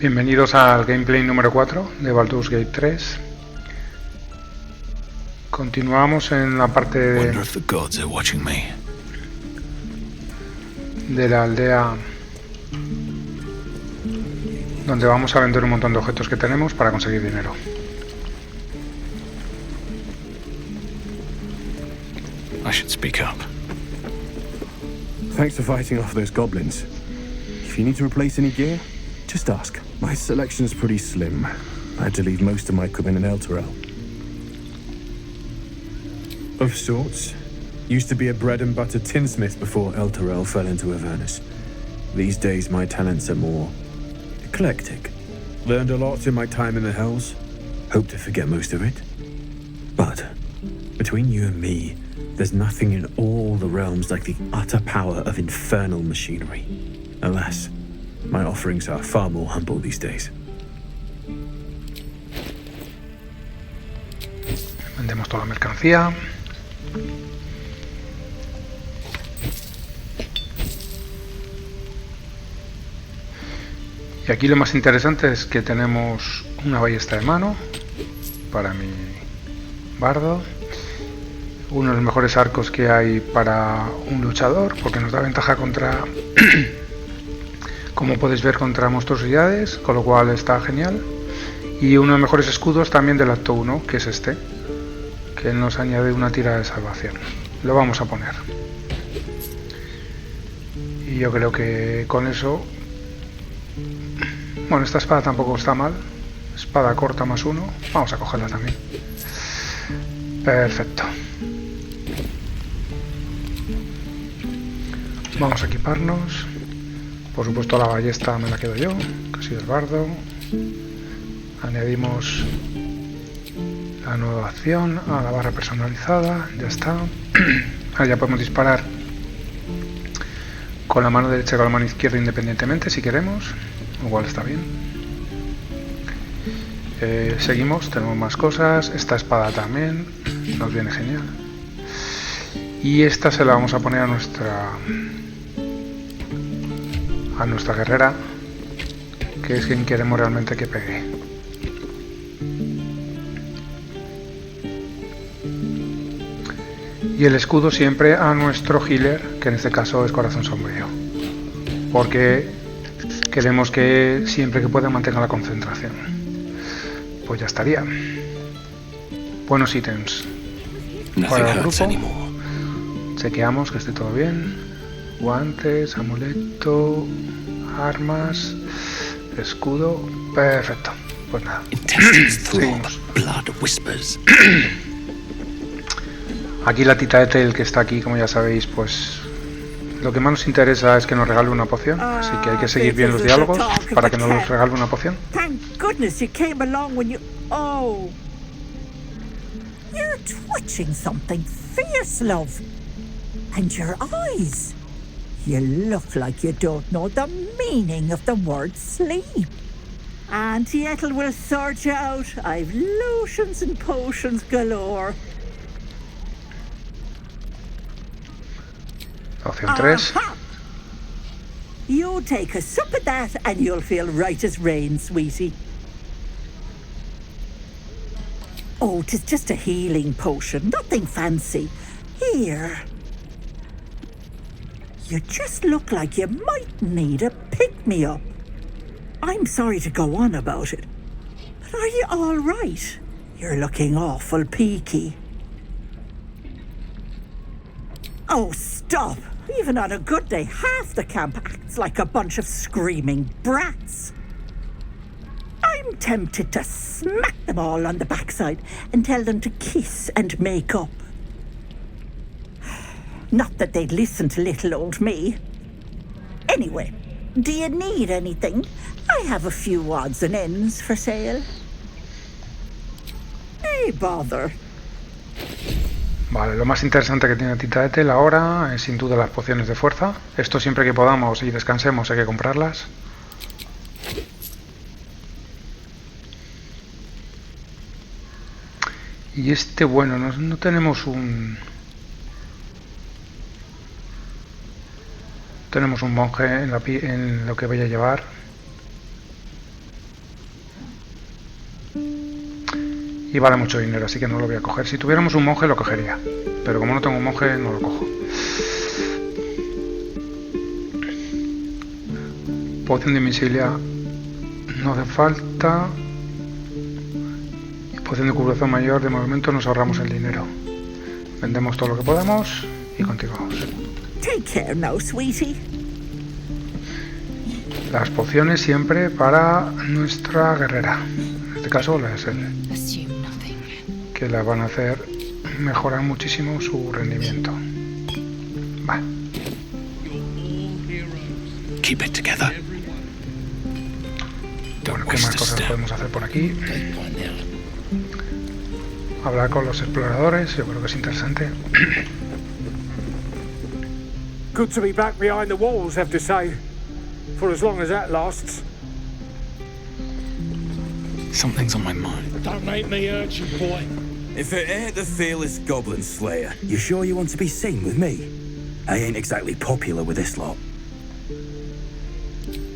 Bienvenidos al gameplay número 4 de Baldur's Gate 3. Continuamos en la parte de la aldea donde vamos a vender un montón de objetos que tenemos para conseguir dinero. I should speak up. Thanks for fighting off those goblins. If you need to replace any gear, just ask. My selection's pretty slim. I had to leave most of my equipment in Elturel. Of sorts. Used to be a bread and butter tinsmith before Elturel fell into Avernus. These days my talents are more eclectic. Learned a lot in my time in the Hells. Hope to forget most of it. But between you and me, there's nothing in all the realms like the utter power of infernal machinery. Alas, my offerings are far more humble these days. Vendemos toda la mercancía. Y aquí lo más interesante es que tenemos una ballesta de mano para mi bardo. Uno de los mejores arcos que hay para un luchador, porque nos da ventaja contra, como podéis ver, contra monstruosidades, con lo cual está genial. Y uno de los mejores escudos también del Acto 1, que es este, que nos añade una tira de salvación. Lo vamos a poner. Y yo creo que con eso... Bueno, esta espada tampoco está mal. Espada corta +1. Vamos a cogerla también. Perfecto. Vamos a equiparnos. Por supuesto la ballesta me la quedo yo, que soy el bardo. Añadimos la nueva acción a la barra personalizada. Ya está. Ahora ya podemos disparar con la mano derecha y con la mano izquierda independientemente si queremos. Igual está bien. Seguimos, tenemos más cosas. Esta espada también nos viene genial. Y esta se la vamos a poner a nuestra guerrera, que es quien queremos realmente que pegue. Y el escudo siempre a nuestro healer, que en este caso es Corazón Sombrío, porque queremos que siempre que pueda mantenga la concentración. Pues ya estaría. Buenos ítems para el grupo. Chequeamos que esté todo bien. Guantes, amuleto, armas, escudo. Perfecto. Pues nada. Seguimos. Aquí la tita de Tel que está aquí, como ya sabéis, pues lo que más nos interesa es que nos regale una poción. Así que hay que seguir bien los diálogos para que nos regale una poción. Thank goodness you came along when you... Oh. You're twitching something fierce, love. And your eyes. You look like you don't know the meaning of the word sleep. Auntie Ethel will sort you out. I've lotions and potions galore. Opción 3. You take a sip of that and you'll feel right as rain, sweetie. Oh, 'tis just a healing potion, nothing fancy. Here. You just look like you might need a pick-me-up. I'm sorry to go on about it, but are you all right? You're looking awful peaky. Oh, stop! Even on a good day, half the camp acts like a bunch of screaming brats. I'm tempted to smack them all on the backside and tell them to kiss and make up. Not that they'd listen to little old me. Anyway, do you need anything? I have a few odds and ends for sale. Hey, bother. Vale, lo más interesante que tiene Tita de Tel ahora es sin duda las pociones de fuerza. Esto siempre que podamos y descansemos hay que comprarlas. Y este, bueno, no tenemos un... Tenemos un monje en lo que voy a llevar. y vale mucho dinero, así que no lo voy a coger. Si tuviéramos un monje lo cogería, pero como no tengo un monje no lo cojo. Poción de invisibilidad no hace falta. Y poción de curación mayor de movimiento, nos ahorramos el dinero. Vendemos todo lo que podamos y continuamos. Take care now, sweetie. Las pociones siempre para nuestra guerrera. En este caso la es él. Que la van a hacer mejorar muchísimo su rendimiento. Vale. Keep it together. Bueno, ¿qué más cosas podemos hacer por aquí? Hablar con los exploradores, yo creo que es interesante. Good to be back behind the walls, have to say. For as long as that lasts. Something's on my mind. Don't make me hurt you, boy. If it ain't the fearless goblin slayer, you sure you want to be seen with me? I ain't exactly popular with this lot.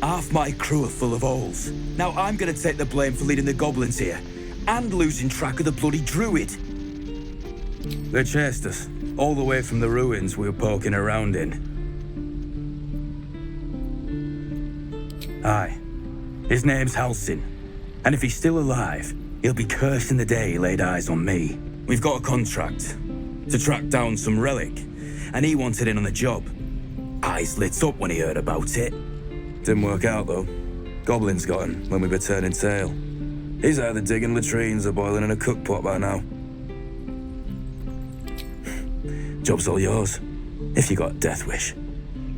Half my crew are full of holes. Now I'm gonna take the blame for leading the goblins here, and losing track of the bloody druid. They chased us, all the way from the ruins we were poking around in. Aye. His name's Halsin, and if he's still alive, he'll be cursing the day he laid eyes on me. We've got a contract to track down some relic, and he wanted in on the job. Eyes lit up when he heard about it. Didn't work out, though. Goblins got him when we were turning tail. He's either digging latrines or boiling in a cookpot by now. Job's all yours, if you got a death wish.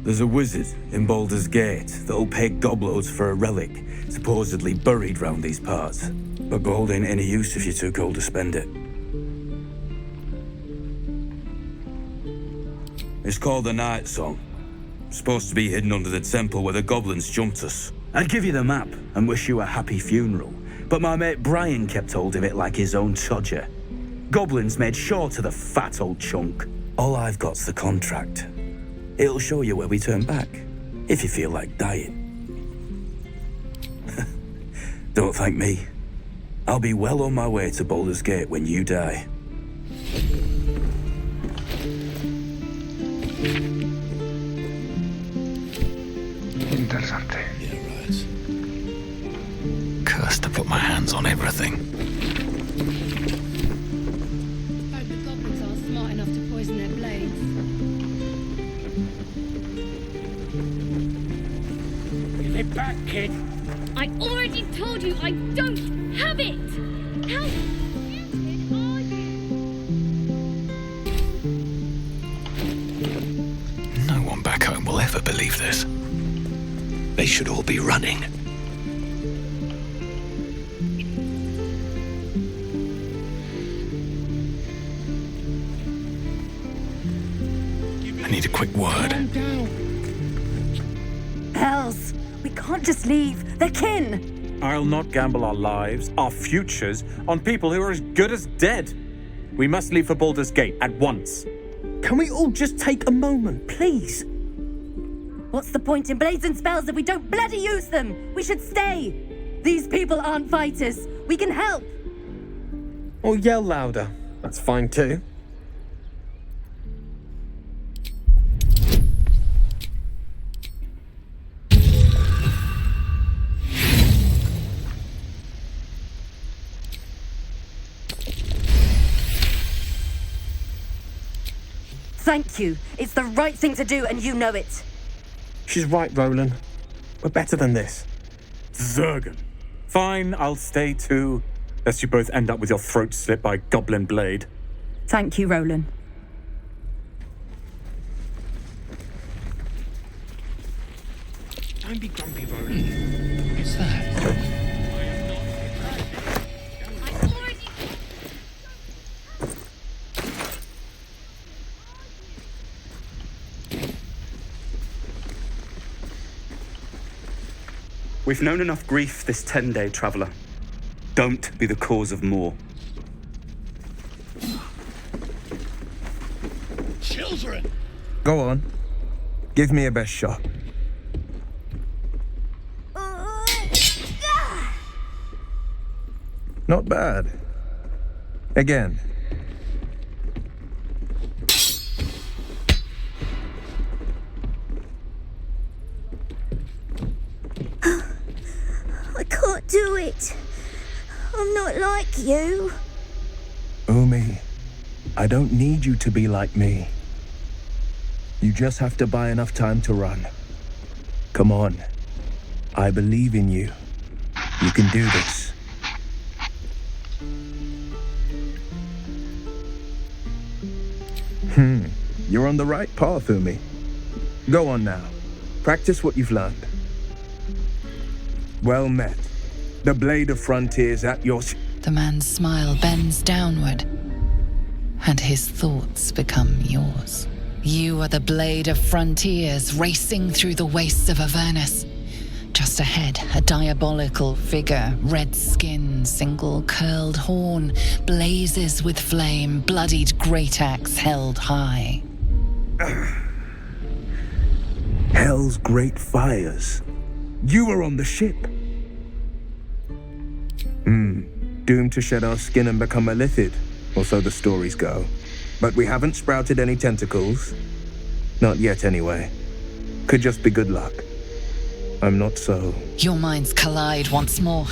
There's a wizard in Baldur's Gate that'll pay gobloads for a relic supposedly buried round these parts. But gold ain't any use if you're too cold to spend it. It's called the Night Song. Supposed to be hidden under the temple where the goblins jumped us. I'd give you the map and wish you a happy funeral, but my mate Brian kept hold of it like his own todger. Goblins made sure to the fat old chunk. All I've got's the contract. It'll show you where we turn back, if you feel like dying. Don't thank me. I'll be well on my way to Baldur's Gate when you die. Interesante. Yeah, right. Cursed to put my hands on everything. Hope the goblins aren't smart enough to poison their blades. Give it back, kid. I already told you I don't have it! How stupid are you? No one back home will ever believe this. They should all be running. I need a quick word. Calm down. Hells, we can't just leave. They're kin. I'll not gamble our lives, our futures, on people who are as good as dead. We must leave for Baldur's Gate at once. Can we all just take a moment, please? What's the point in blades and spells if we don't bloody use them? We should stay. These people aren't fighters. We can help. Or yell louder. That's fine too. Thank you. It's the right thing to do, and you know it. She's right, Roland. We're better than this. Zergan. Fine, I'll stay too, lest you both end up with your throat slit by goblin blade. Thank you, Roland. Don't be grumpy, Roland. What's that? We've known enough grief this 10-day traveller. Don't be the cause of more. Children! Go on. Give me a best shot. Not bad. Again. I can't do it. I'm not like you. Umi, I don't need you to be like me. You just have to buy enough time to run. Come on. I believe in you. You can do this. You're on the right path, Umi. Go on now. Practice what you've learned. Well met. The blade of frontiers at your... The man's smile bends downward, and his thoughts become yours. You are the blade of frontiers racing through the wastes of Avernus. Just ahead, a diabolical figure, red skin, single curled horn, blazes with flame, bloodied great axe held high. Hell's great fires. You were on the ship. Doomed to shed our skin and become a lithid, or so the stories go. But we haven't sprouted any tentacles. Not yet, anyway. Could just be good luck. I'm not so... Your minds collide once more.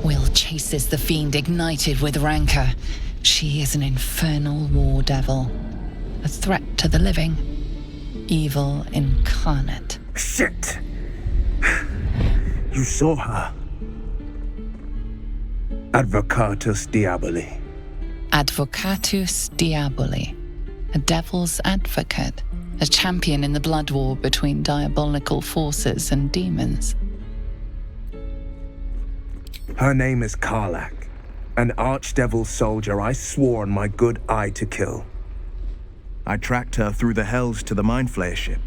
Will chases the fiend ignited with rancor. She is an infernal war devil. A threat to the living. Evil incarnate. Shit! You saw her. Advocatus Diaboli. Advocatus Diaboli. A devil's advocate. A champion in the blood war between diabolical forces and demons. Her name is Karlach, an archdevil soldier I swore on my good eye to kill. I tracked her through the hells to the Mindflayer ship,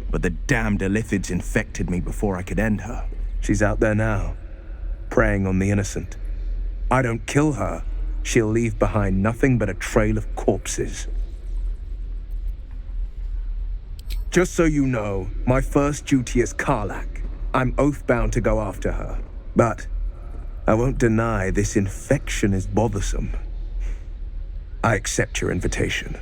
but the damned Illithids infected me before I could end her. She's out there now, preying on the innocent. I don't kill her, she'll leave behind nothing but a trail of corpses. Just so you know, my first duty is Karlach. I'm oath-bound to go after her. But I won't deny this infection is bothersome. I accept your invitation.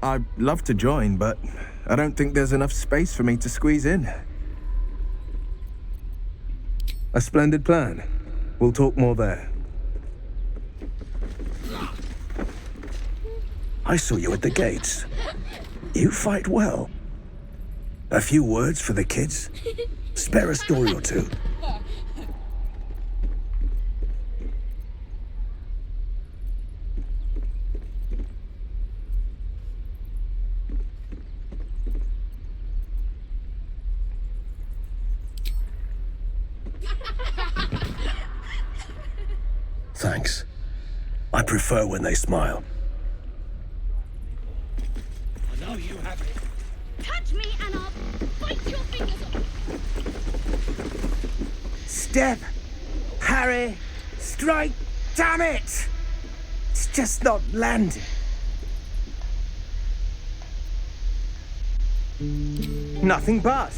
I'd love to join, but I don't think there's enough space for me to squeeze in. A splendid plan. We'll talk more there. I saw you at the gates. You fight well. A few words for the kids? Spare a story or two. Thanks. I prefer when they smile. I know you have it. Touch me and I'll bite your fingers off. Step! Harry! Strike! Damn it! It's just not landing. Nothing but.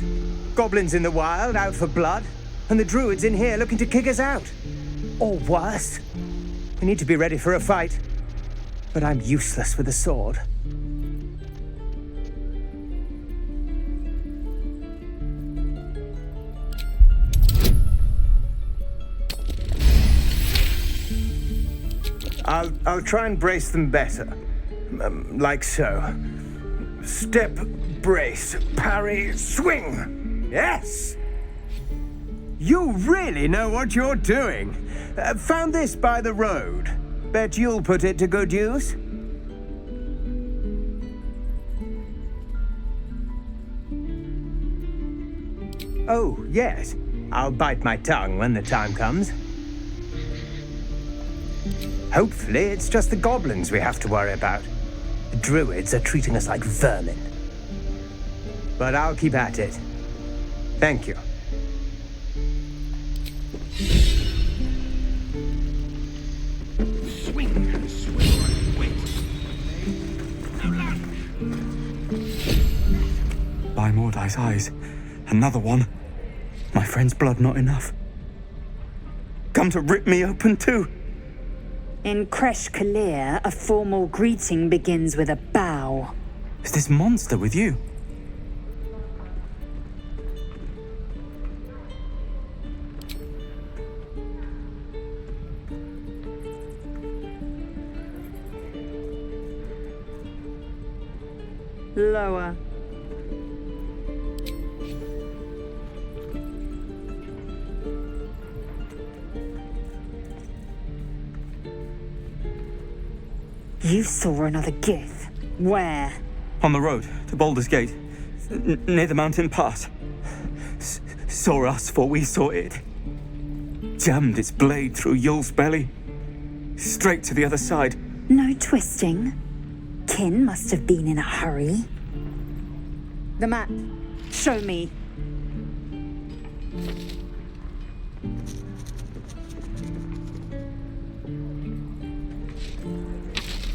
Goblins in the wild, out for blood, and the druids in here looking to kick us out. Or worse. We need to be ready for a fight. But I'm useless with a sword. I'll try and brace them better. Like so. Step, brace, parry, swing. Yes! You really know what you're doing. Found this by the road. Bet you'll put it to good use. Oh, yes. I'll bite my tongue when the time comes. Hopefully, it's just the goblins we have to worry about. The druids are treating us like vermin. But I'll keep at it. Thank you. Swing and swing and wait. By Mordai's eyes, another one. My friend's blood not enough. Come to rip me open too. In Kresh Kalir, a formal greeting begins with a bow. Is this monster with you? Lower. You saw another gith. Where? On the road to Baldur's Gate, near the mountain pass. Saw us, for we saw it. Jammed its blade through Yul's belly. Straight to the other side. No twisting. Kin must have been in a hurry. The map. Show me.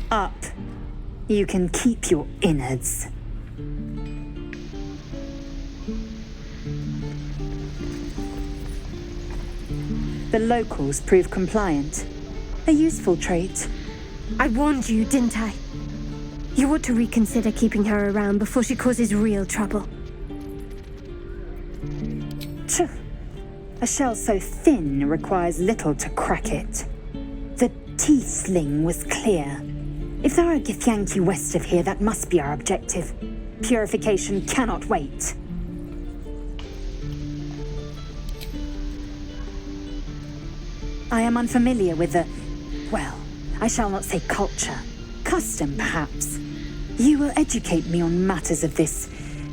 Up. You can keep your innards. The locals prove compliant. A useful trait. I warned you, didn't I? You ought to reconsider keeping her around before she causes real trouble. Tch. A shell so thin requires little to crack it. The teeth sling was clear. If there are Githyanki west of here, that must be our objective. Purification cannot wait. I am unfamiliar with the... well, I shall not say culture. Custom, perhaps. You will educate me on matters of this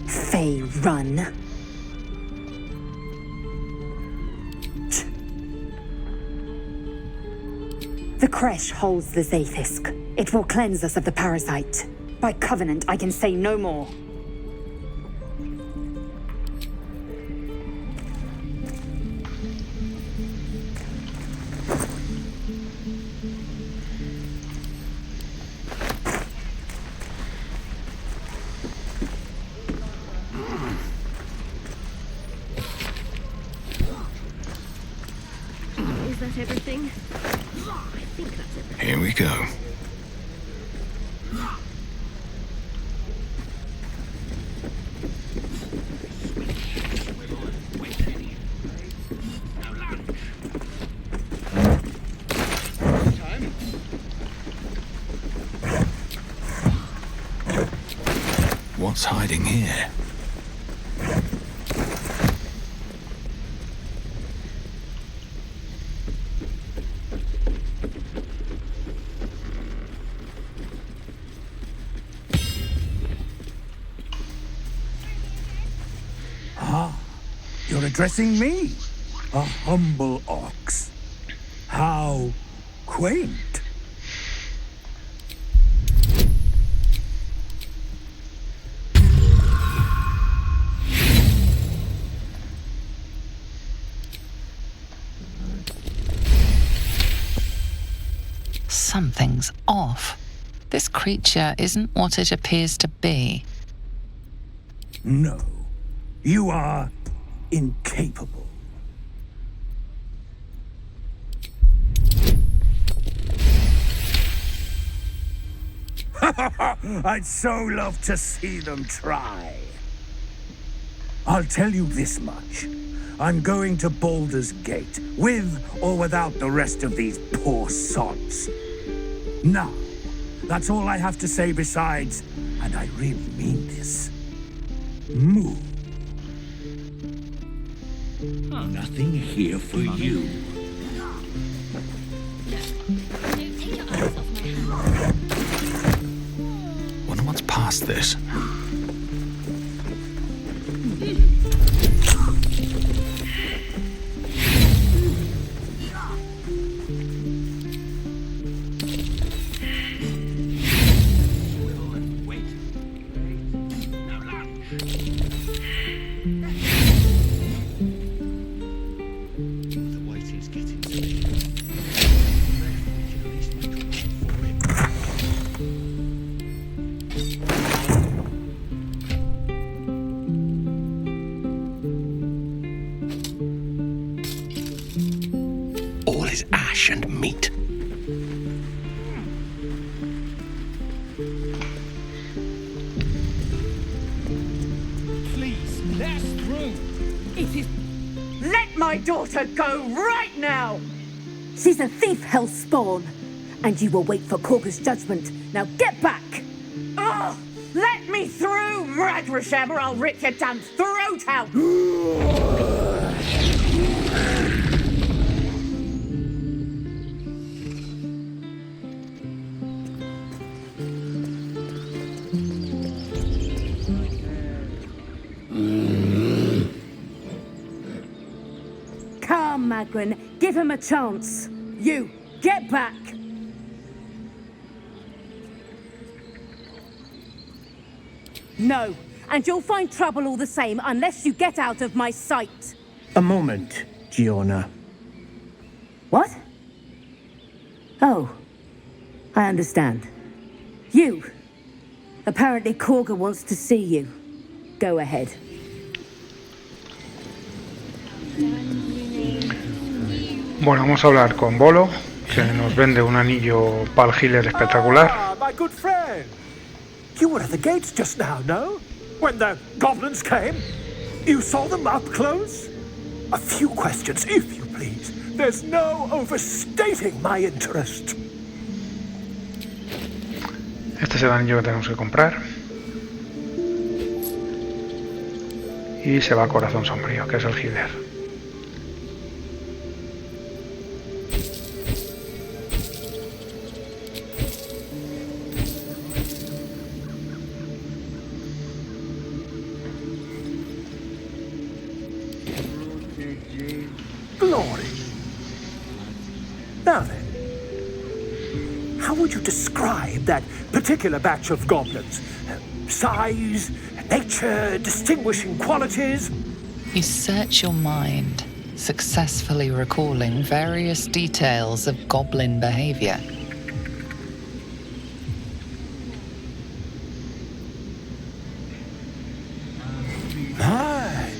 Fey run. The Kresh holds the Zaithisk. It will cleanse us of the parasite. By covenant, I can say no more. Is that everything? I think that's everything. Here we go. What's hiding here? You're addressing me, a humble ox. How quaint. Something's off. This creature isn't what it appears to be. No, you are incapable. I'd so love to see them try. I'll tell you this much. I'm going to Baldur's Gate, with or without the rest of these poor sods. Now, that's all I have to say besides, and I really mean this, move. Nothing here for you. Wonder what's past this. All is ash and meat. my daughter go right now! She's a thief, hellspawn, and you will wait for Korga's judgment. Now get back! Oh, let me through, Mragrasham, or I'll rip your damn throat out! Come, Magrin, give him a chance. You, get back! No, and you'll find trouble all the same unless you get out of my sight. A moment, Giona. What? Oh, I understand. You. Apparently Korga wants to see you. Go ahead. Bueno, vamos a hablar con Bolo, que nos vende un anillo pal healer espectacular. Ah, my good friend. You were at the gates just now, no? When the goblins came? You saw them up close? A few questions, if you please. There's no overstating my interest. Este es el anillo que tenemos que comprar. Y se va a Corazón Sombrío, que es el healer. Glory. Now then, how would you describe that particular batch of goblins? Size, nature, distinguishing qualities? You search your mind, successfully recalling various details of goblin behavior. Aye,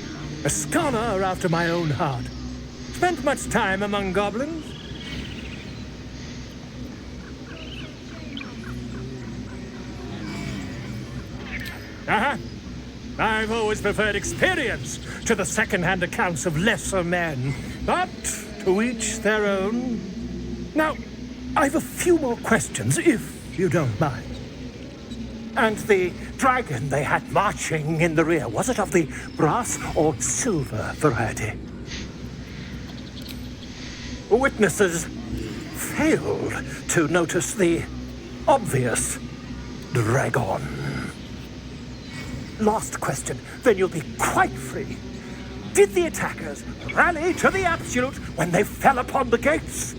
a scholar after my own heart. Spent much time among goblins? I've always preferred experience to the second-hand accounts of lesser men, but to each their own. Now, I've a few more questions, if you don't mind. And the dragon they had marching in the rear, was it of the brass or silver variety? Witnesses failed to notice the obvious dragon. Last question, then you'll be quite free. Did the attackers rally to the absolute when they fell upon the gates?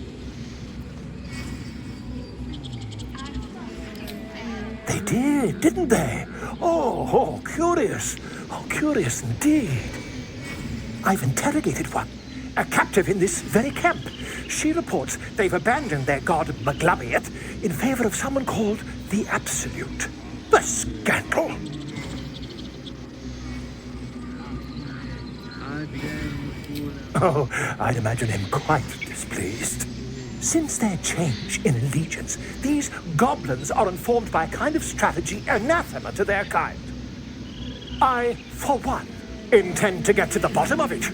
They did, didn't they? Oh, curious. Oh, curious indeed. I've interrogated one, a captive in this very camp. She reports they've abandoned their god Maglabiet in favor of someone called the Absolute. The scandal! Oh, I'd imagine him quite displeased. Since their change in allegiance, these goblins are informed by a kind of strategy anathema to their kind. I, for one, intend to get to the bottom of it.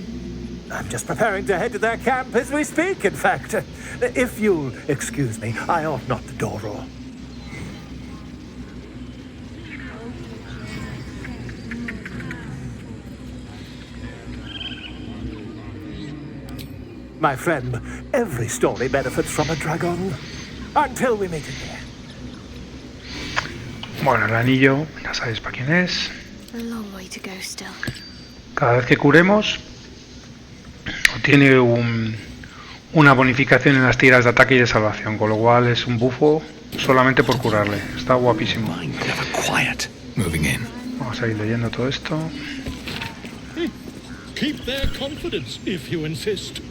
I'm just preparing to head to their camp as we speak, in fact. If you'll excuse me, I ought not to door roll. My friend, every story benefits from a dragon. Until we meet again. Bueno, el anillo, ya sabéis para quién es. A long way to go still. Cada vez que curemos, obtiene una bonificación en las tiras de ataque y de salvación, con lo cual es un bufo solamente por curarle. Está guapísimo. Vamos a ir leyendo todo esto. Keep their confidence if you insist.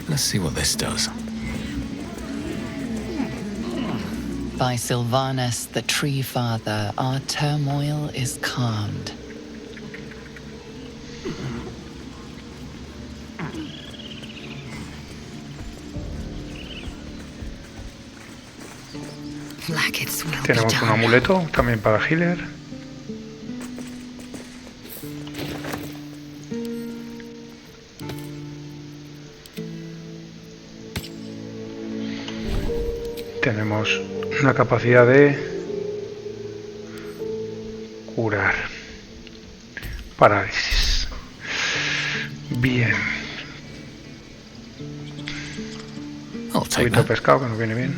Let's see what this does. By Sylvanus, the Tree Father, our turmoil is calmed. Tenemos un amuleto también para healer. Tenemos una capacidad de curar parálisis. Bien. Un poquito de pescado que nos viene bien.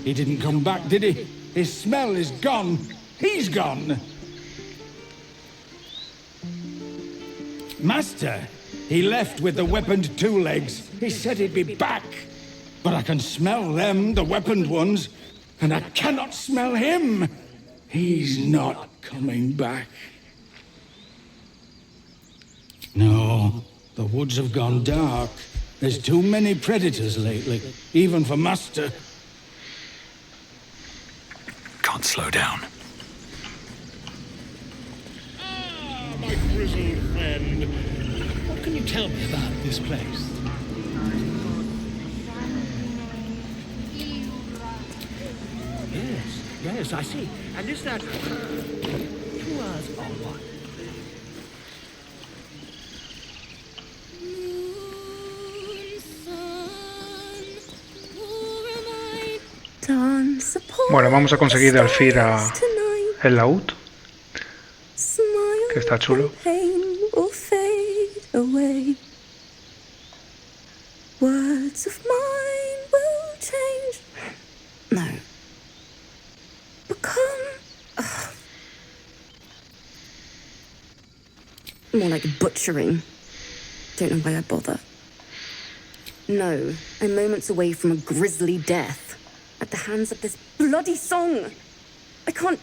He didn't come back, did he? His smell is gone. He's gone. Master, he left with the weaponed two legs. He said he'd be back. But I can smell them, the weaponed ones, and I cannot smell him. He's not coming back. No, the woods have gone dark. There's too many predators lately, even for Master. Can't slow down. Ah, my grizzled friend. What can you tell me about this place? Yes, I see. And is that 2 hours or what? Bueno, vamos a conseguir al fin el laúd, que está chulo. Words of mine will change. No. Become. More like butchering. Don't know why I bother. No, I'm moments away from a grisly death. At the hands of this bloody song. I can't...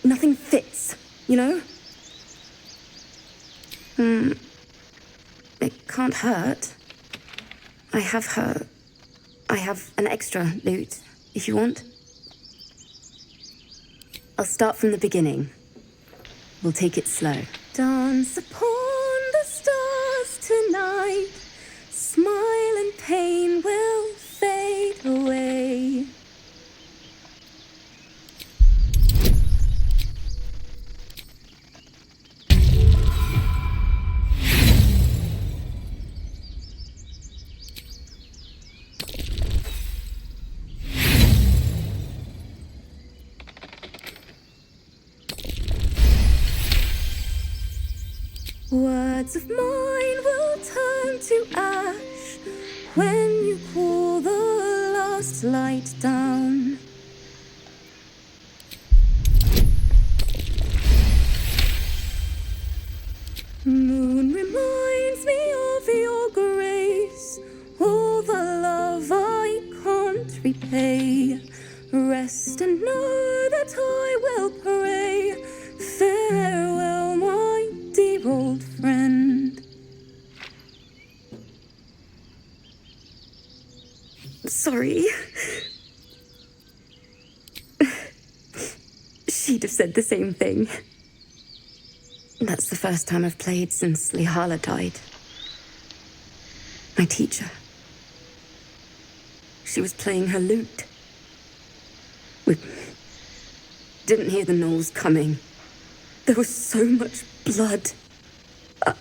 Nothing fits, you know? It can't hurt. I have an extra loot, if you want. I'll start from the beginning. We'll take it slow. Dance upon the stars tonight. Smile and pain will fade away. Words of mine will turn to ash when you cool the last light down. Moon reminds me of your grace, all the love I can't repay. Rest and know that I will pray. Farewell, my dear old friend. Sorry. She'd have said the same thing. That's the first time I've played since Lihala died. My teacher. She was playing her lute. We didn't hear the gnolls coming. There was so much blood. I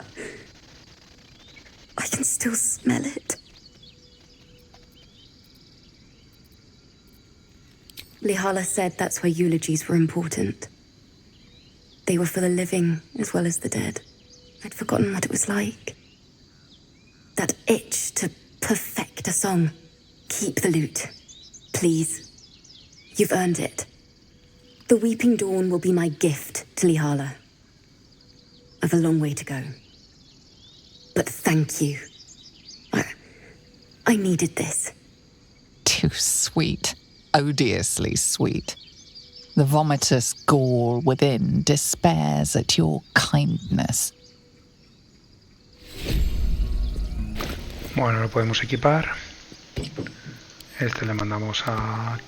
can still smell it. Lihala said that's why eulogies were important. They were for the living as well as the dead. I'd forgotten what it was like. That itch to perfect a song. Keep the lute. Please. You've earned it. The Weeping Dawn will be my gift to Lihala. I've a long way to go. But thank you. I needed this. Too sweet. Odiously sweet. The vomitous gall within despairs at your kindness. Bueno, lo podemos equipar. Este le mandamos a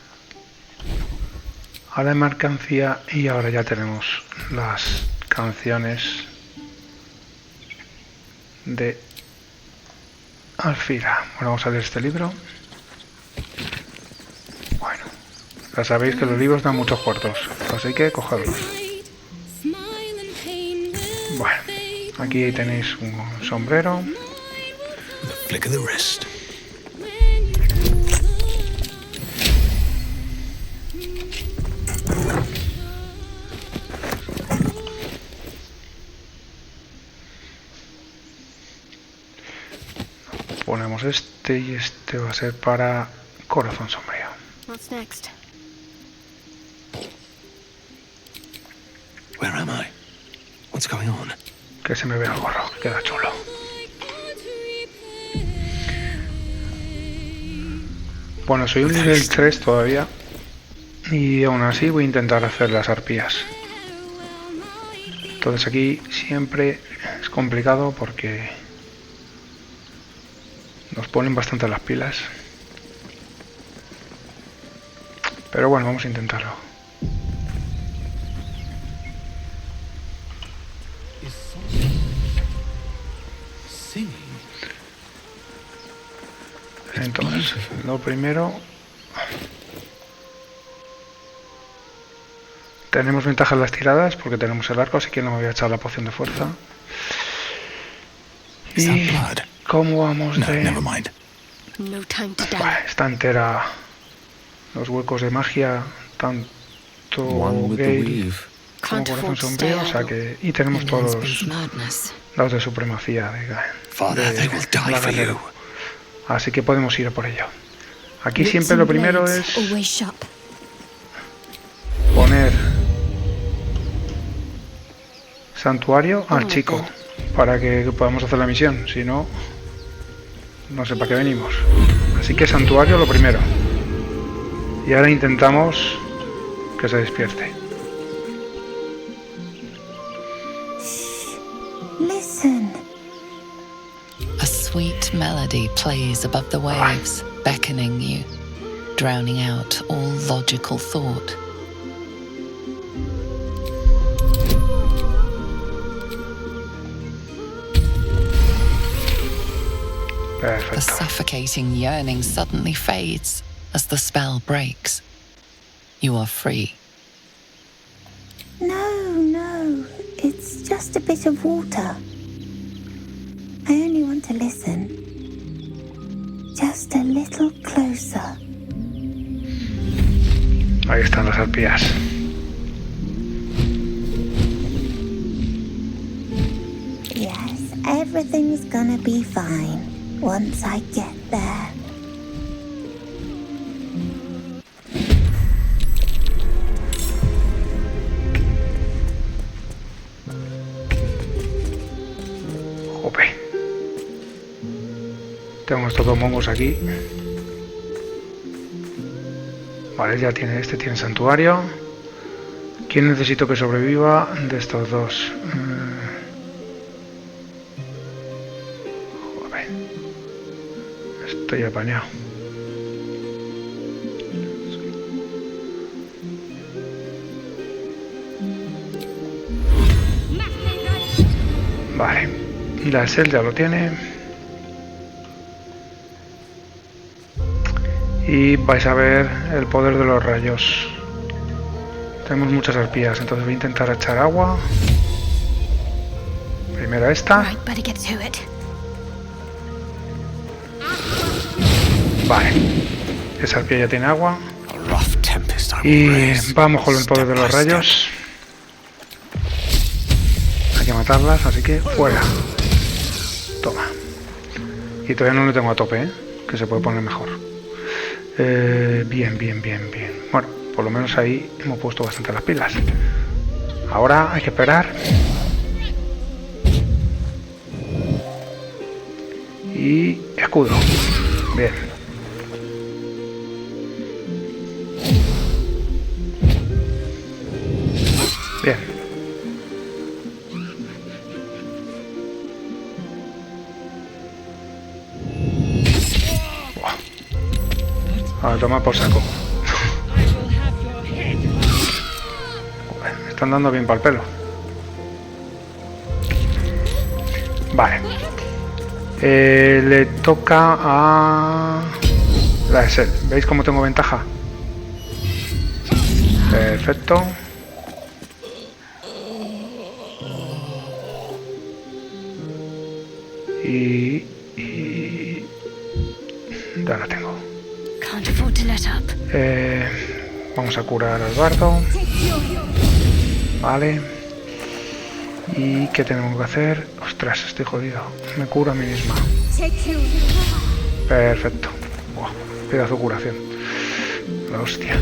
la mercancía y ahora ya tenemos las canciones de Alfira. Bueno, vamos a leer este libro. Bueno, ya sabéis que los libros dan muchos cuartos, así que cogedlos. Bueno, aquí tenéis un sombrero. Flick of the wrist. Ponemos este y este va a ser para corazón sombrío. What's next? Where am I? What's going on? Que se me vea el gorro, que queda chulo. Bueno, soy un nivel 3 todavía y aún así voy a intentar hacer las arpías. Entonces aquí siempre es complicado porque nos ponen bastante las pilas. Pero bueno, vamos a intentarlo. Entonces, lo primero, tenemos ventaja en las tiradas porque tenemos el arco, así que no me voy a echar la poción de fuerza. Y ¿cómo vamos de...? Está entera los huecos de magia, tanto Gale como corazón sombrío, o sea que... Y tenemos todos los dados de supremacía de la guerrera. Así que podemos ir a por ello. Aquí siempre lo primero es poner santuario al chico para que podamos hacer la misión. Si no, no sé para qué venimos. Así que santuario lo primero. Y ahora intentamos que se despierte. Listen. A sweet melody plays above the waves, beckoning you, drowning out all logical thought. Perfecto. The suffocating yearning suddenly fades as the spell breaks. You are free. No, it's just a bit of water. I only want to listen. Just a little closer. Ahí están las arpías. Yes, everything's gonna be fine once I get there. Tengo estos dos mongos aquí. Vale, ya tiene este, tiene santuario. ¿Quién necesito que sobreviva de estos dos? Joder. Estoy apañado. Vale. La Sel ya lo tiene. Y vais a ver el poder de los rayos. Tenemos muchas arpías, entonces voy a intentar echar agua. Primero esta. Vale. Esa arpía ya tiene agua. Y vamos con el poder de los rayos. Hay que matarlas, así que fuera. Toma. Y todavía no lo tengo a tope, ¿eh? Que se puede poner mejor. Bien. Bueno, por lo menos ahí hemos puesto bastante las pilas. Ahora hay que esperar. Y escudo. Bien. Bien. toma por saco. Me están dando bien para el pelo. Vale. Le toca a la de Sel. ¿Veis cómo tengo ventaja? Perfecto. Y ya la tengo. Vamos a curar al bardo. Vale. ¿Y qué tenemos que hacer? Ostras, estoy jodido. Me curo a mí misma. Perfecto. Buah, pedazo de curación. La hostia.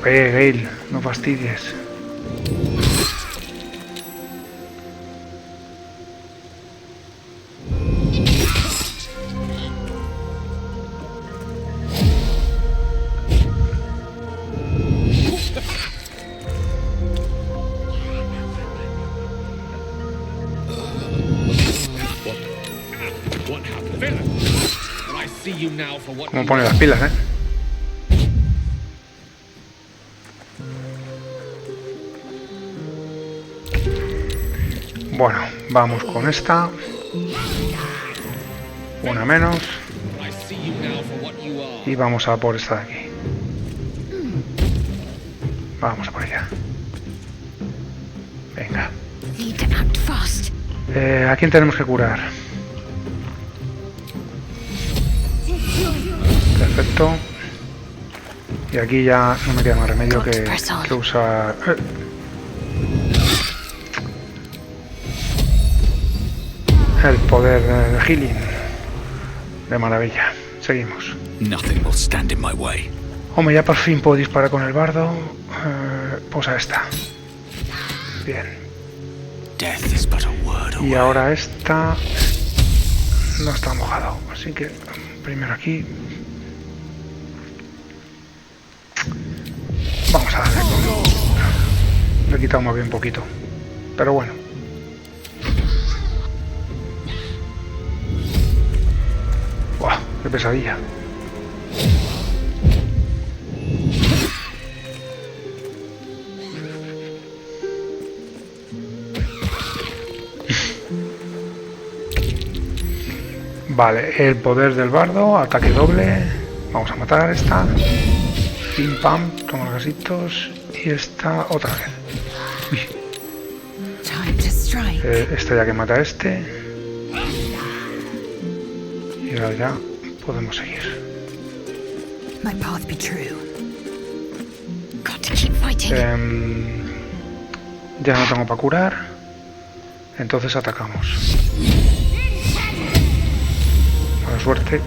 Gale, no fastidies. Como pone las pilas, ¿eh? Bueno, vamos con esta. Una menos. Y vamos a por esta de aquí. Vamos a por ella. Venga. ¿A quién tenemos que curar? Perfecto. Y aquí ya no me queda más remedio que usar... el poder de healing de maravilla. Seguimos. Hombre, ya por fin puedo disparar con el bardo. Pues a esta. Bien. Y ahora esta no está mojado, así que primero aquí. Vamos a darle con... Le he quitado más bien poquito, pero bueno. ¡Buah! ¡Qué pesadilla! Vale, el poder del bardo, ataque doble. Vamos a matar a esta. Pim pam, toma los gasitos. Y esta otra vez. Esta ya que mata a este. Y ahora ya podemos seguir. Ya no tengo para curar. Entonces atacamos. Buena suerte.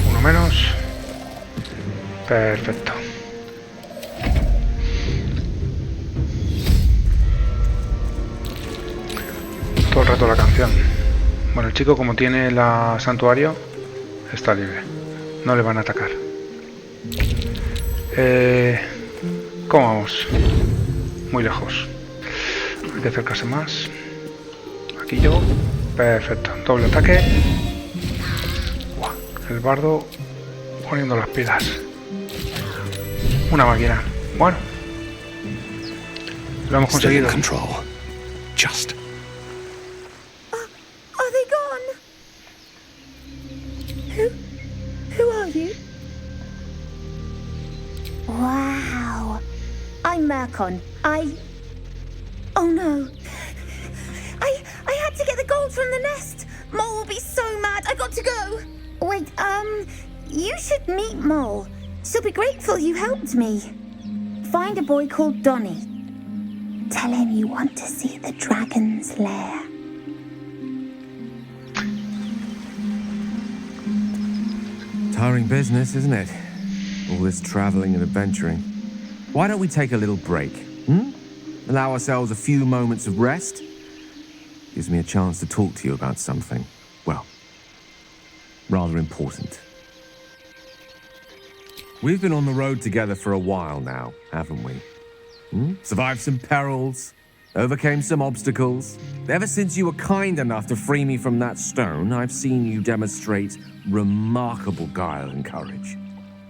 Uno menos. Perfecto. Todo el rato la canción. Bueno, el chico, como tiene la santuario, está libre. No le van a atacar. ¿Cómo vamos? Muy lejos. Hay que acercarse más. Aquí yo. Perfecto. Doble ataque. Buah, el bardo poniendo las pilas. Una máquina. Bueno. Lo hemos conseguido. Just. Are they gone? Who are you? Wow. I'm Mercon. Oh no. I had to get the gold from the nest. Mole will be so mad. I got to go. Wait, you should meet Mole. She'll be grateful you helped me. Find a boy called Donny. Tell him you want to see the dragon's lair. Tiring business, isn't it? All this traveling and adventuring. Why don't we take a little break? Allow ourselves a few moments of rest? Gives me a chance to talk to you about something, well, rather important. We've been on the road together for a while now, haven't we? Survived some perils, overcame some obstacles. Ever since you were kind enough to free me from that stone, I've seen you demonstrate remarkable guile and courage.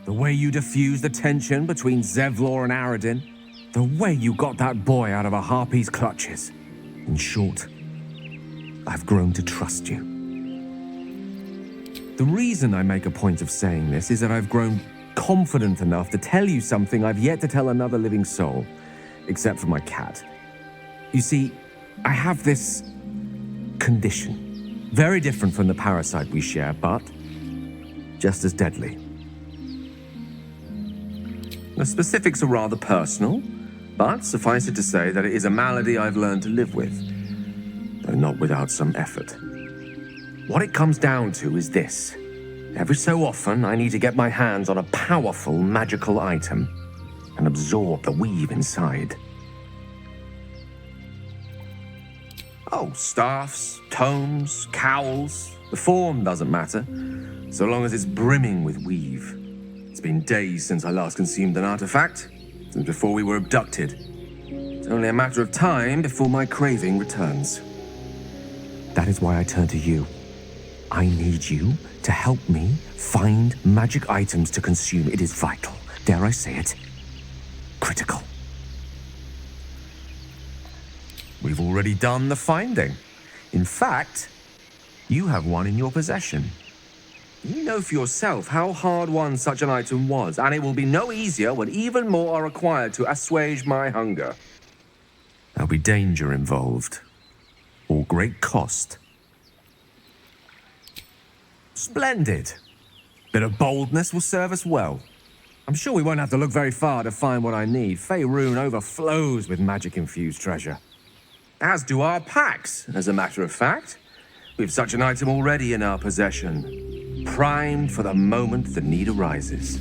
The way you diffused the tension between Zevlor and Aradin, the way you got that boy out of a harpy's clutches. In short, I've grown to trust you. The reason I make a point of saying this is that I've grown confident enough to tell you something I've yet to tell another living soul, except for my cat. You see, I have this condition. Very different from the parasite we share, but just as deadly. The specifics are rather personal, but suffice it to say that it is a malady I've learned to live with, though not without some effort. What it comes down to is this. Every so often, I need to get my hands on a powerful magical item and absorb the weave inside. Oh, staffs, tomes, cowls. The form doesn't matter, so long as it's brimming with weave. It's been days since I last consumed an artifact, since before we were abducted. It's only a matter of time before my craving returns. That is why I turn to you. I need you to help me find magic items to consume. It is vital. Dare I say it? Critical. We've already done the finding. In fact, you have one in your possession. You know for yourself how hard-won such an item was, and it will be no easier when even more are required to assuage my hunger. There'll be danger involved, or great cost. Splendid. Bit of boldness will serve us well. I'm sure we won't have to look very far to find what I need. Faerun overflows with magic-infused treasure. As do our packs, as a matter of fact. We've such an item already in our possession, primed for the moment the need arises.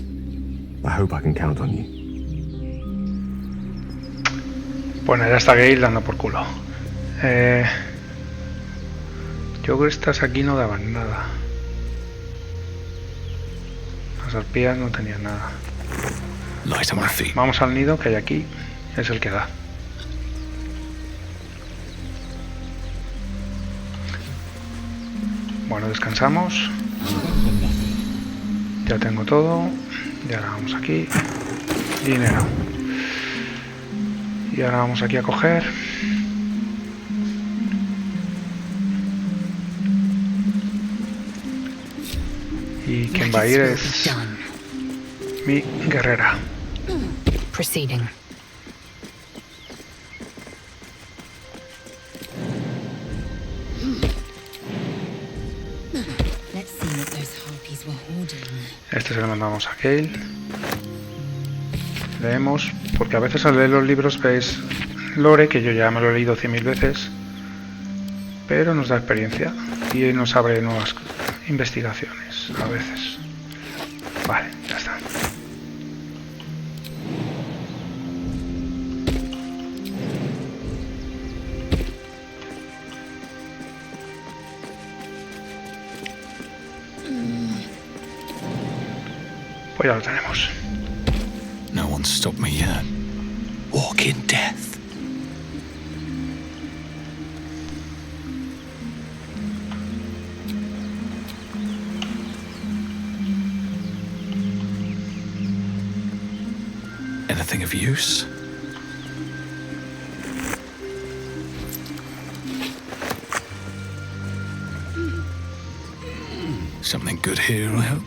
I hope I can count on you. Bueno, ya está Gale dando por culo. Yo creo que estas aquí no daban nada. Las arpías no tenían nada. Bueno, vamos al nido que hay aquí. Es el que da. Bueno, descansamos. Ya tengo todo. Y ahora vamos aquí. Dinero. Y ahora vamos aquí a coger. Y quien va a ir es mi guerrera. Proceeding. Este se lo mandamos a Gale. Leemos, porque a veces al leer los libros ves lore, que yo ya me lo he leído 100.000 veces, pero nos da experiencia y nos abre nuevas investigaciones a veces. Vale, ya está. Pues ya lo tenemos. No one's stopped me yet. Walk in death. Anything of use? Something good here, I hope.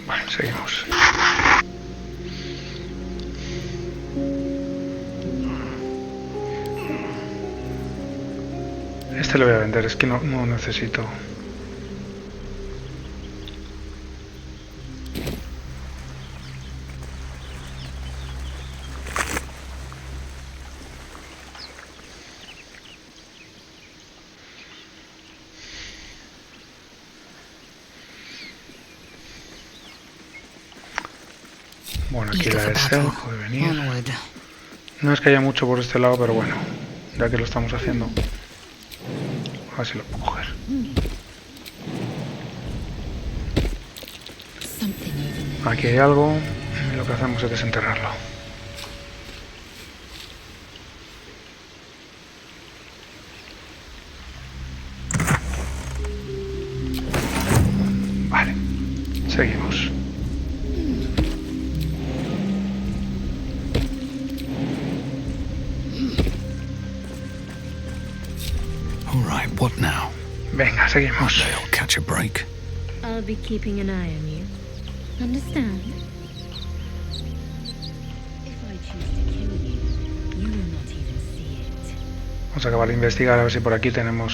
Bueno, seguimos. Este lo voy a vender, es que no necesito. Bueno, aquí la de Stealth puede venir. No es que haya mucho por este lado, pero bueno, ya que lo estamos haciendo, ver si lo puedo coger. Aquí hay algo y lo que hacemos es desenterrarlo. Vale, seguimos. All right, what now? Venga, seguimos. They'll catch a break. I'll be keeping an eye on you. Understand? If I choose to kill you, you will not even see it. Vamos a acabar de investigar a ver si por aquí tenemos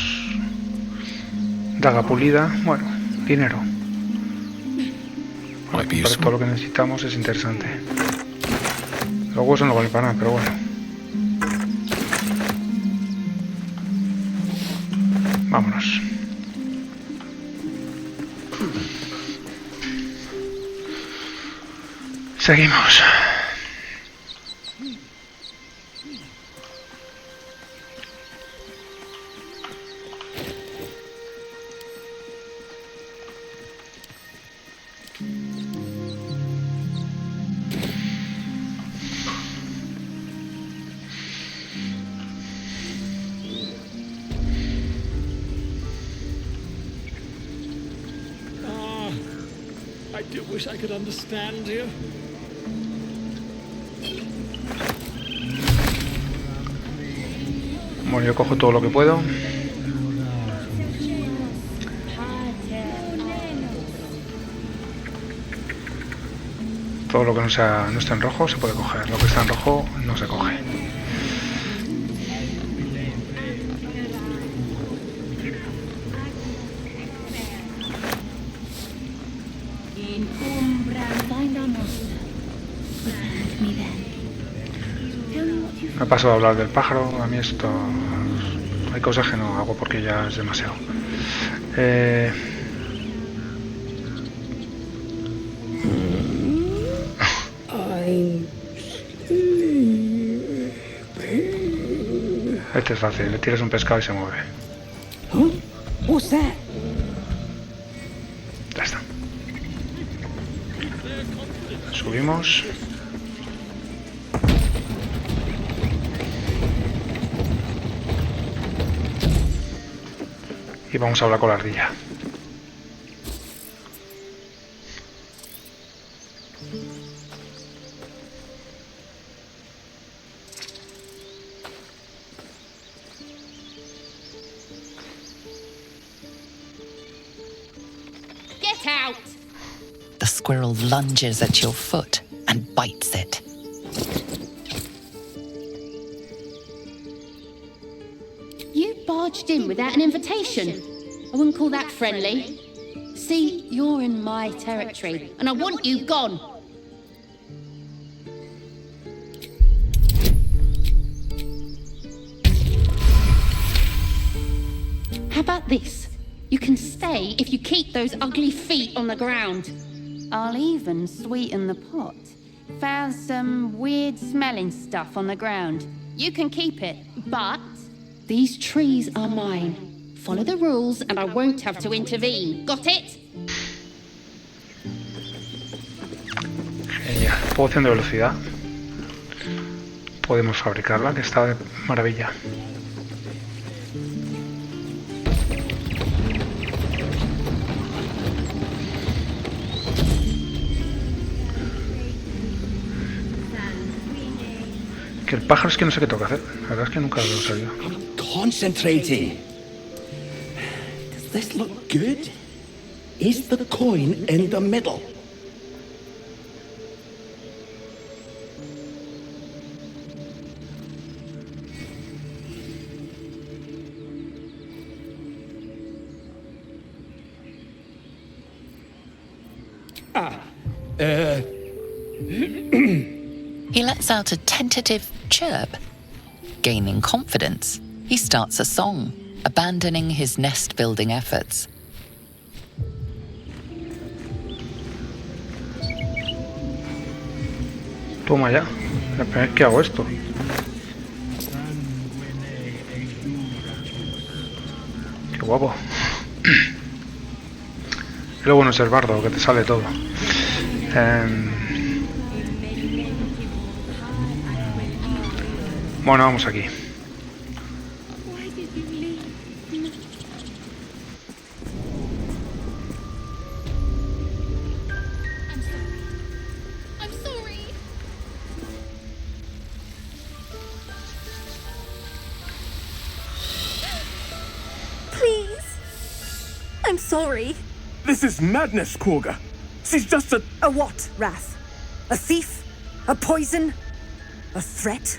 daga pulida. Bueno, dinero. Para todo lo que necesitamos es interesante. Los huesos no valen para nada, pero bueno. Vámonos. Seguimos. I do wish I could understand you. Bueno, yo cojo todo lo que puedo. Todo lo que no está en rojo se puede coger. Lo que está en rojo no se coge. Me paso a hablar del pájaro. A mí esto... Hay cosas que no hago porque ya es demasiado. Este es fácil. Le tiras un pescado y se mueve. What's that? Ya está. Subimos. Y vamos a hablar con la ardilla. Get out! The squirrel lunges at your foot and bites it. You barged in without an invitation. I wouldn't call that friendly. See, you're in my territory, and I want you gone. How about this? You can stay if you keep those ugly feet on the ground. I'll even sweeten the pot. Found some weird smelling stuff on the ground. You can keep it, but these trees are mine. Follow the rules and I won't have to intervene. Got it? Genial. Poción de velocidad. Podemos fabricarla, que está de maravilla. Que el pájaro es que no sé qué toca hacer. La verdad es que nunca lo he sabido. Concentrating. Does this look good? Is the coin in the middle? He lets out a tentative chirp. Gaining confidence, he starts a song, abandoning his nest-building efforts. Toma ya. La primera vez que hago esto. Qué guapo. Y lo bueno es el bardo, que te sale todo. Bueno, vamos aquí. I'm sorry. This is madness, Korga. She's just a... A what, Wrath? A thief? A poison? A threat?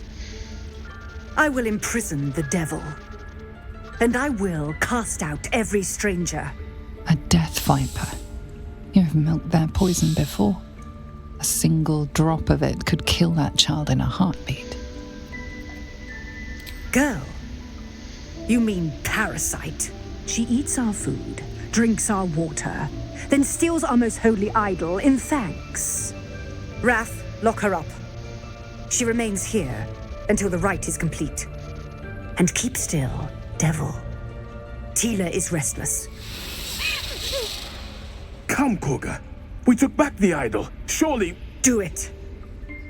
I will imprison the devil. And I will cast out every stranger. A death viper. You have milked their poison before. A single drop of it could kill that child in a heartbeat. Girl? You mean parasite? She eats our food, drinks our water, then steals our most holy idol in thanks. Wrath, lock her up. She remains here until the rite is complete. And keep still, devil. Tila is restless. Come, Korga. We took back the idol. Surely... Do it.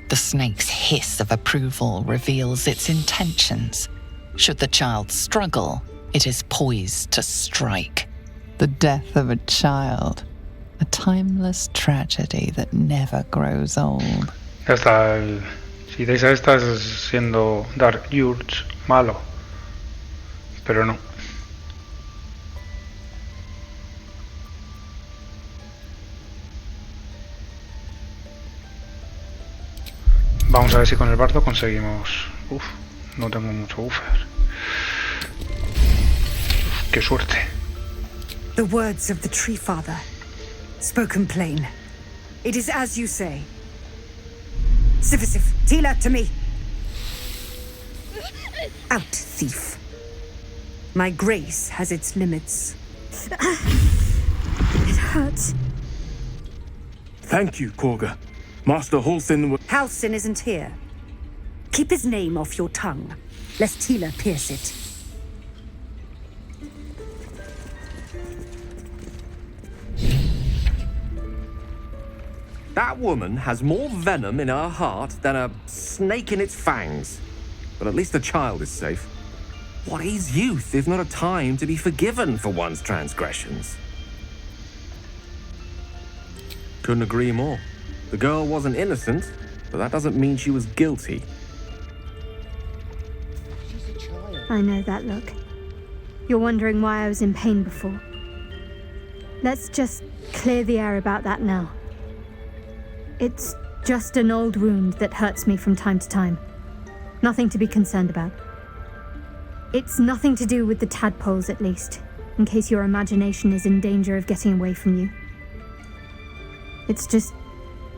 The snake's hiss of approval reveals its intentions. Should the child struggle, it is poised to strike. The death of a child. A timeless tragedy that never grows old. Ya está. Si dais a esta es siendo Dark Urge malo. Pero no. Vamos a ver si con el bardo conseguimos... Uf, no tengo mucho buffer. Uf, qué suerte. The words of the Tree Father, spoken plain. It is as you say. Sifisif, Tila, to me. Out, thief. My grace has its limits. It hurts. Thank you, Korga. Master Halsin... Halsin isn't here. Keep his name off your tongue, lest Tila pierce it. That woman has more venom in her heart than a snake in its fangs. But at least the child is safe. What is youth if not a time to be forgiven for one's transgressions? Couldn't agree more. The girl wasn't innocent, but that doesn't mean she was guilty. I know that look. You're wondering why I was in pain before. Let's just clear the air about that now. It's just an old wound that hurts me from time to time. Nothing to be concerned about. It's nothing to do with the tadpoles, at least, in case your imagination is in danger of getting away from you. It's just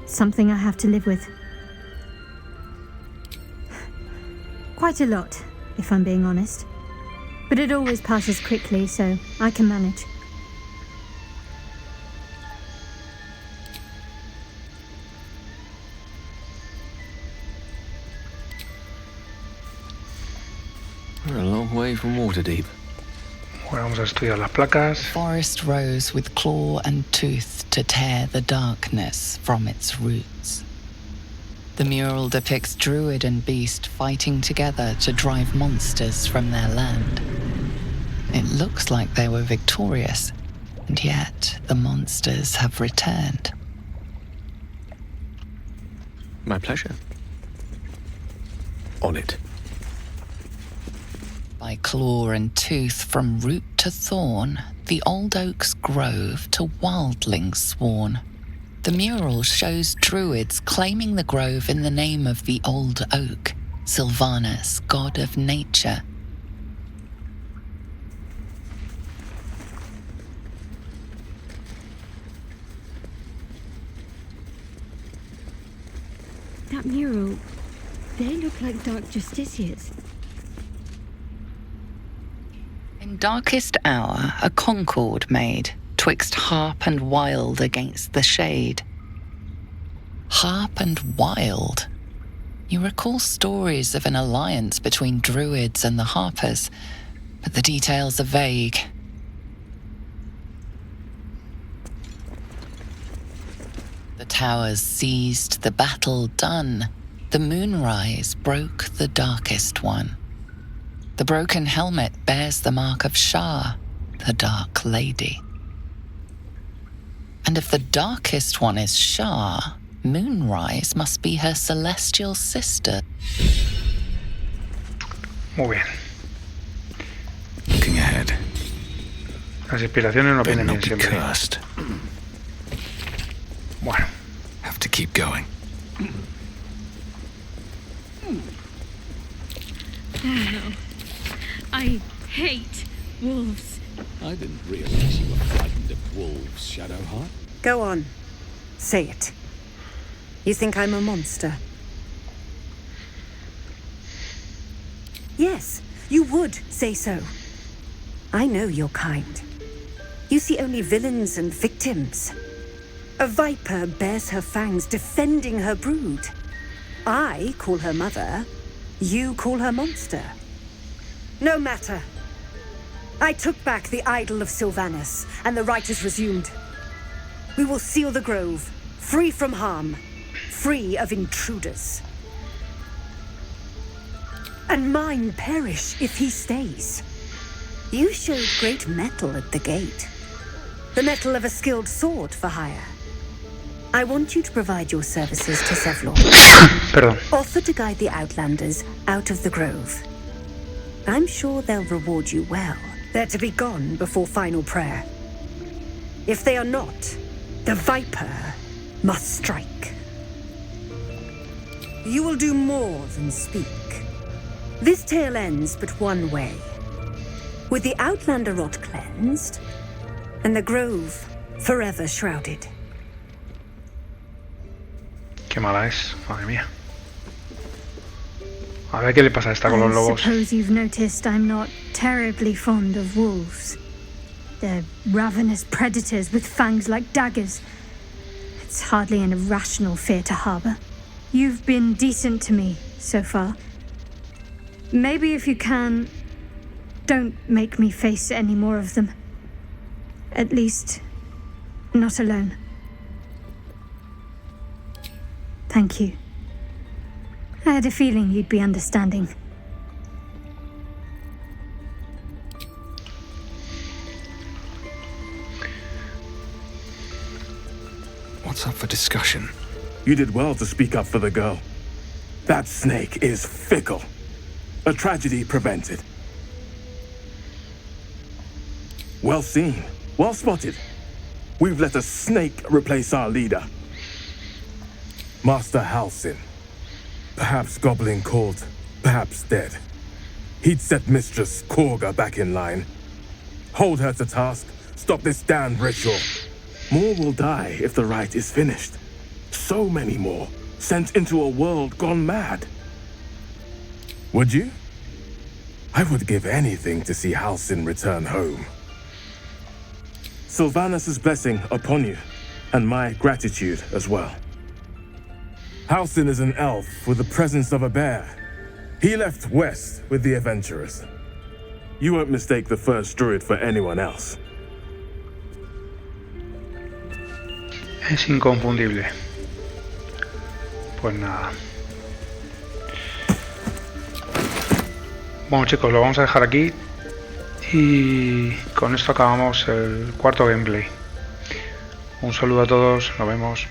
something I have to live with. Quite a lot, if I'm being honest. But it always passes quickly, so I can manage. We're a long way from Waterdeep. Bueno, vamos a estudiar las placas. The forest rose with claw and tooth to tear the darkness from its roots. The mural depicts druid and beast fighting together to drive monsters from their land. It looks like they were victorious, and yet the monsters have returned. My pleasure. On it. By claw and tooth from root to thorn, the old oak's grove to wildlings sworn. The mural shows druids claiming the grove in the name of the old oak, Sylvanus, god of nature. That mural, they look like dark justiciars. In darkest hour, a concord made, twixt harp and wild against the shade. Harp and wild? You recall stories of an alliance between druids and the harpers, but the details are vague. towers seized, the battle done, the moonrise broke the darkest one. The broken helmet bears the mark of Shah, the Dark Lady. And if the darkest one is Shah, Moonrise must be her celestial sister. Muy bien. Looking ahead. Las inspiraciones no vienen bien siempre. Cursed. Bueno. Have to keep going. Oh no. I hate wolves. I didn't realize you were frightened of wolves, Shadowheart. Go on. Say it. You think I'm a monster? Yes, you would say so. I know your kind. You see only villains and victims. A viper bears her fangs defending her brood. I call her mother. You call her monster. No matter. I took back the idol of Sylvanas, and the rite is resumed. We will seal the grove, free from harm, free of intruders. And mine perish if he stays. You showed great mettle at the gate. The mettle of a skilled sword for hire. I want you to provide your services to Sevlor. Perdón. Offer to guide the Outlanders out of the grove. I'm sure they'll reward you well. They're to be gone before final prayer. If they are not, the Viper must strike. You will do more than speak. This tale ends but one way. With the Outlander rot cleansed, and the grove forever shrouded. Qué mala es, madre mía. A ver qué le pasa a esta con los lobos. I suppose you've noticed I'm not terribly fond of wolves. They're ravenous predators with fangs like daggers. It's hardly an irrational fear to harbor. You've been decent to me so far. Maybe if you can, don't make me face any more of them. At least, not alone. Thank you. I had a feeling you'd be understanding. What's up for discussion? You did well to speak up for the girl. That snake is fickle. A tragedy prevented. Well seen. Well spotted. We've let a snake replace our leader. Master Halsin. Perhaps gobbling cold, perhaps dead. He'd set Mistress Korga back in line. Hold her to task, stop this damned ritual. More will die if the rite is finished. So many more, sent into a world gone mad. Would you? I would give anything to see Halsin return home. Sylvanas' blessing upon you, and my gratitude as well. Halsin is an elf with the presence of a bear. He left west with the adventurers. You won't mistake the first druid for anyone else. Es inconfundible. Pues nada. Bueno chicos, lo vamos a dejar aquí. Y con esto acabamos el cuarto gameplay. Un saludo a todos, nos vemos.